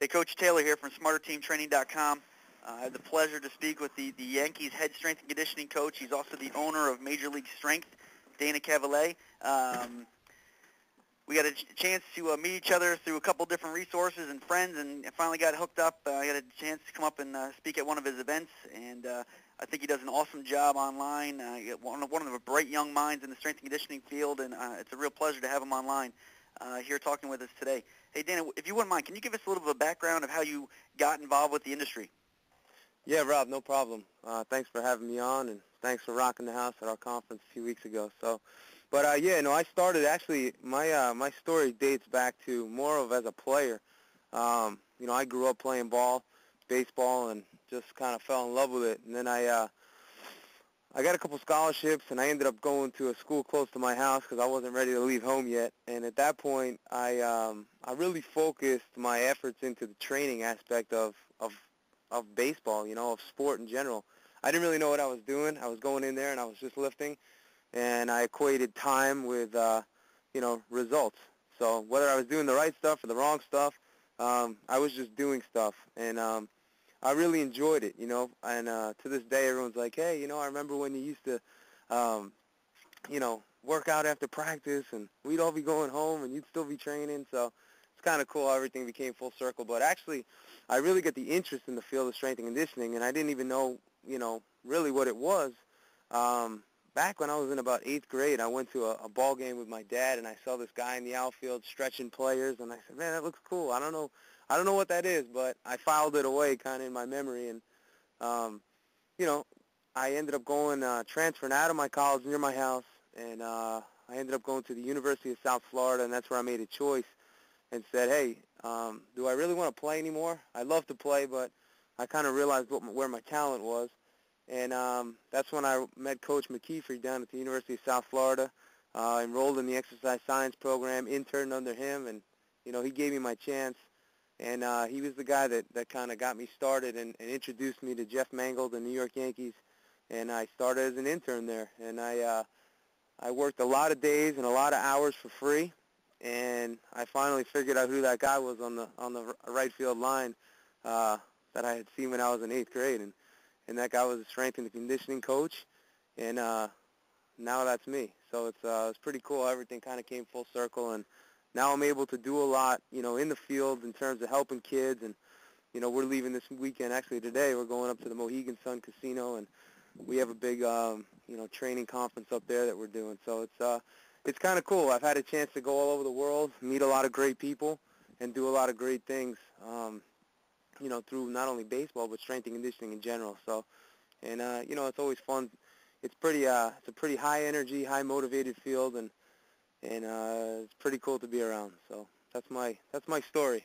Hey, Coach Taylor here from SmarterTeamTraining.com. I had the pleasure to speak with the Yankees head strength and conditioning coach. He's also the owner of Major League Strength, Dana Cavalea. We got a chance to meet each other through a couple different resources and friends, and finally got hooked up. I got a chance to come up and speak at one of his events, and I think he does an awesome job online. One of the bright young minds in the strength and conditioning field, and it's a real pleasure to have him online here talking with us today. Hey, Dana, if you wouldn't mind, can you give us a little bit of a background of how you got involved with the industry? Yeah, Rob, no problem. Thanks for having me on, and thanks for rocking the house at our conference a few weeks ago. I started actually. My story dates back to more of as a player. I grew up playing baseball, and just kind of fell in love with it. And then I got a couple scholarships, and I ended up going to a school close to my house because I wasn't ready to leave home yet. And at that point, I really focused my efforts into the training aspect of baseball, of sport in general. I didn't really know what I was doing. I was going in there, and I was just lifting, and I equated time with, results. So whether I was doing the right stuff or the wrong stuff, I was just doing stuff, and I really enjoyed it, and to this day everyone's like, hey, I remember when you used to, work out after practice, and we'd all be going home, and you'd still be training, so it's kind of cool how everything became full circle. But actually, I really got the interest in the field of strength and conditioning, and I didn't even know, really what it was. Back when I was in about 8th grade, I went to a ball game with my dad, and I saw this guy in the outfield stretching players, and I said, man, that looks cool. I don't know what that is, but I filed it away kind of in my memory, and, I ended up going, transferring out of my college near my house, and I ended up going to the University of South Florida, and that's where I made a choice and said, hey, do I really want to play anymore? I love to play, but I kind of realized where my talent was. And that's when I met Coach McKeefer down at the University of South Florida, enrolled in the exercise science program, interned under him, and, he gave me my chance. And he was the guy that kind of got me started and introduced me to Jeff Mangold, the New York Yankees. And I started as an intern there. And I worked a lot of days and a lot of hours for free. And I finally figured out who that guy was on the right field line that I had seen when I was in 8th grade. And that guy was a strength and conditioning coach, and now that's me. So it's pretty cool. Everything kind of came full circle, and now I'm able to do a lot, in the field in terms of helping kids. And, we're leaving this weekend. Actually, today we're going up to the Mohegan Sun Casino, and we have a big, training conference up there that we're doing. So it's kind of cool. I've had a chance to go all over the world, meet a lot of great people, and do a lot of great things. Through not only baseball, but strength and conditioning in general. So, and, it's always fun. It's a pretty high energy, high motivated field, and it's pretty cool to be around. So that's my story.